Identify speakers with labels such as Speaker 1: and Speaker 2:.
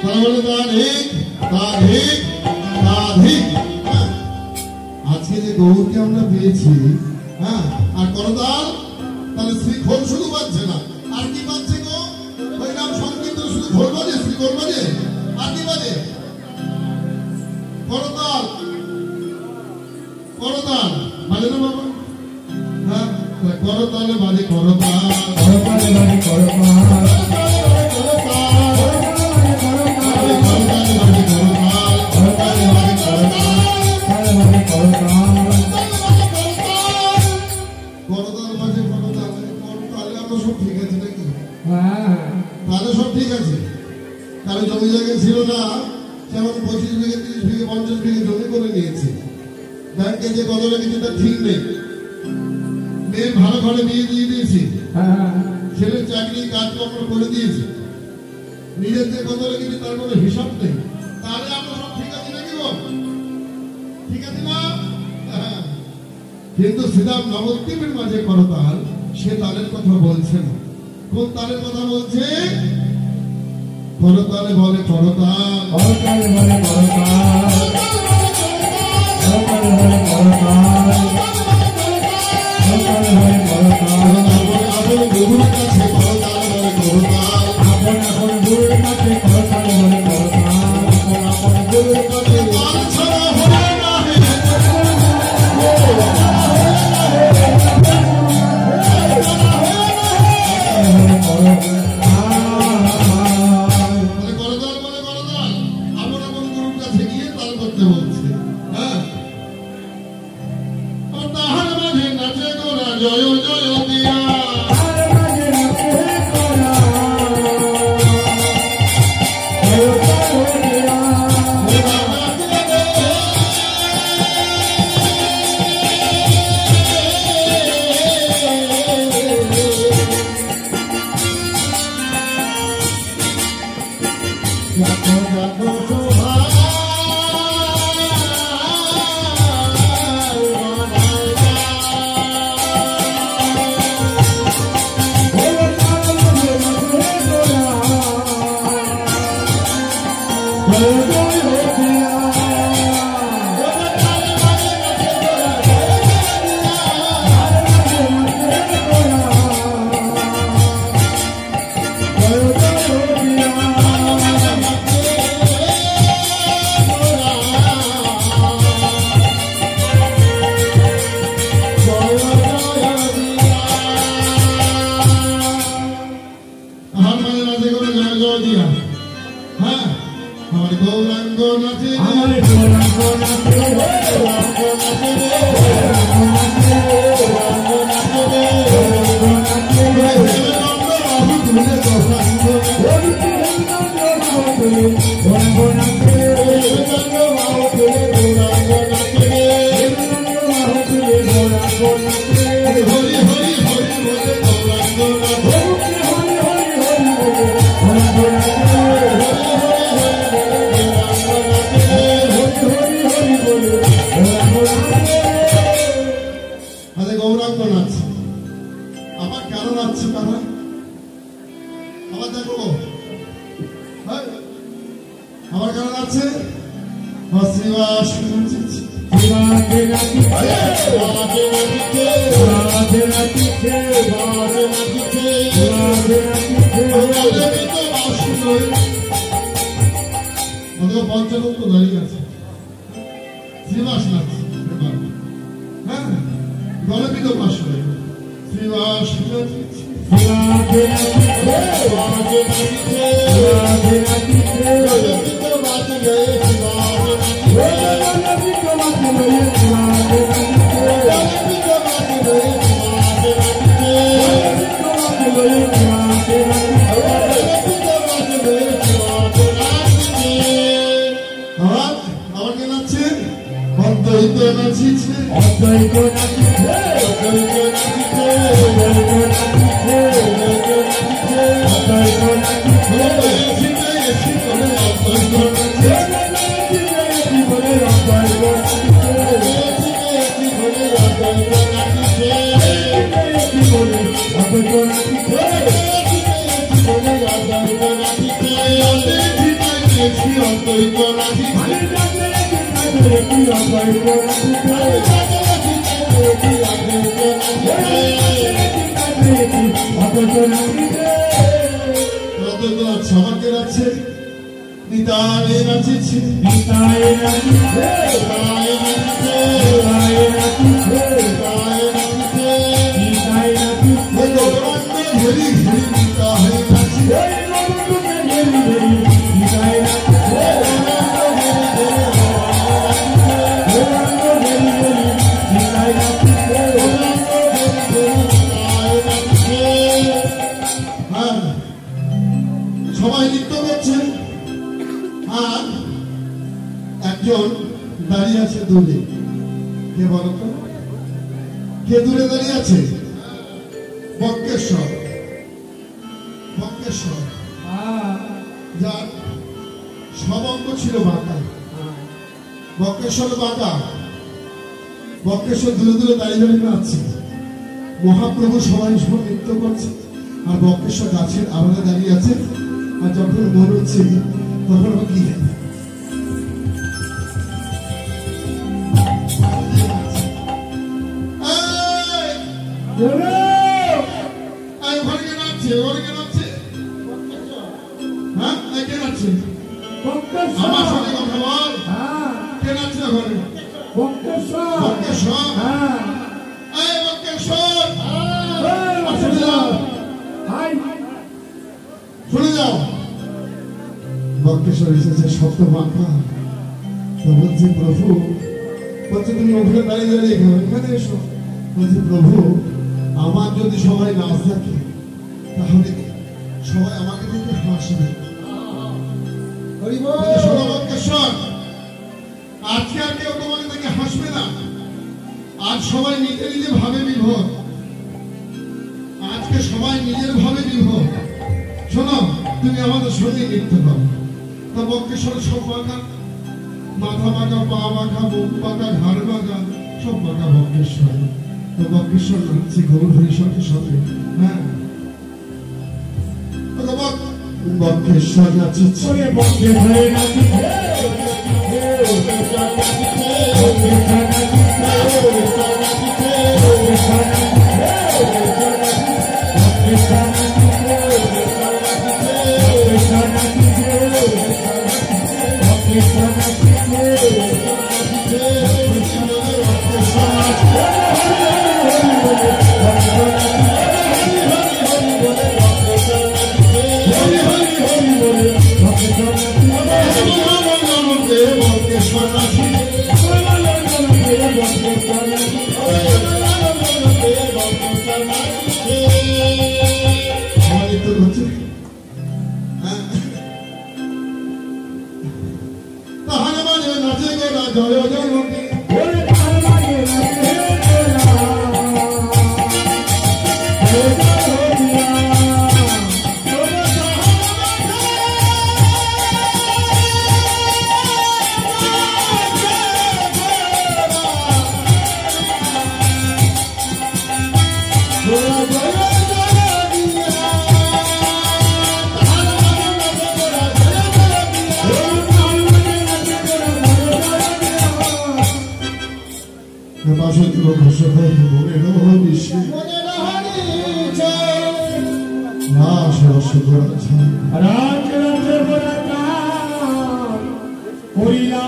Speaker 1: তাহলে আজকে যে গৌরকে আমরা পেয়েছি, হ্যাঁ, আর করতাল তাহলে শ্রীখোল শুধু বাজছে না, আর কি বাজছে গো? ওই নাম সংকীর্তন শুধু খোল বাজে, শ্রীখোল বাজে, আর কি বাজে? করতাল করতাল বাজে না বাবা? হ্যাঁ, করতালে বাজে করতাল, করতালে বাজে করতাল, জমি জায়গা ছিল না, যেমন 25 বিঘে 30 বিঘে 50 বিঘে জমি করে নিয়েছে। ব্যাংকে যে কত লেগেছে তার ঠিক নেই। মেয়ে ভালো ঘরে বিয়ে দিয়ে দিয়েছি, ছেলের চাকরি কাজকর্ম করে দিয়েছে, নিজের যে কত লেগেছে তার কোনো হিসাব নেই। তাহলে আমরা সব ঠিক আছে নাকি গো? ঠিক আছে না? কিন্তু শ্রীরাম নবদ্বীপের মাঝে করতাল, সে তালের কথা বলছে না। কোন তালের কথা বলছে? করতালে বলে করতাল, করতালে বলে করতাল, করতালে বলে করতাল, করতালে বলে করতাল। আপন গুরুর কাছে করতাল বলে করতাল, আপন গুরুর কাছে করতাল বলে করতাল, আপন গুরুর কাছে তাল ছাড়া হবে না। দেখি অদ্বৈত রাজি সবাকে রাখছে নিতায় নাচিছে নিতায় নাচিছে নিতায় নাচিছে নিতায় নাচিছে নিতায় নাচিছে গৌরাঙ্গ ঘেরি ঘেরি নিতায় নাচিছে নিতায় নাচিছে সবাই নৃত্য করছেন আর একজন দাঁড়িয়ে আছে দূরে কে বলতো কে দূরে দাঁড়িয়ে আছে বক্রেশ্বর বক্রেশ্বর যার সব অঙ্গ ছিল বাঁকা বক্রেশ্বর বাঁকা বক্রেশ্বর দূরে দূরে দাঁড়িয়ে দাঁড়িয়ে নাচছে মহাপ্রভু সবাই সব নৃত্য করছে আর বক্রেশ্বর গাছের আড়ালে দাঁড়িয়ে আছে আর যখন মনে হচ্ছে তখন আমার কি আমার সঙ্গে কথা বল কে নাচছে ওখানে বক্রেশ্বর বক্রেশ্বর শুনে যাও বক্রেশ্বর এসেছে শব্দ মাখা তো বলছি প্রভু বলছে তুমি ওখানে দাঁড়িয়ে দাঁড়িয়ে এখানে এসো বলছি প্রভু আমার যদি সবাই নাচ থাকে তাহলে সবাই আমাকে দেখে হাসবে শোনো বক্রেশ্বর আজকে আর কেউ তোমাকে দেখে হাসবে না আজ সবাই নিজে নিজে ভাবে বিভোর আজকে সবাই নিজের ভাবে বিভোর শোনো তুমি আমাদের সঙ্গে নৃত্য করো তো বক্রেশ্বরের সব বাঁকা মাথা বাঁকা পা বাঁকা মুখ বাঁকা ঘাড় বাঁকা সব বাঁকা বক্রেশ্বর তো বক্রেশ্বর নাচছে গৌর হরিশঙ্করের সাথে হ্যাঁ বক্রেশ্বর নাচিছে
Speaker 2: হরিলা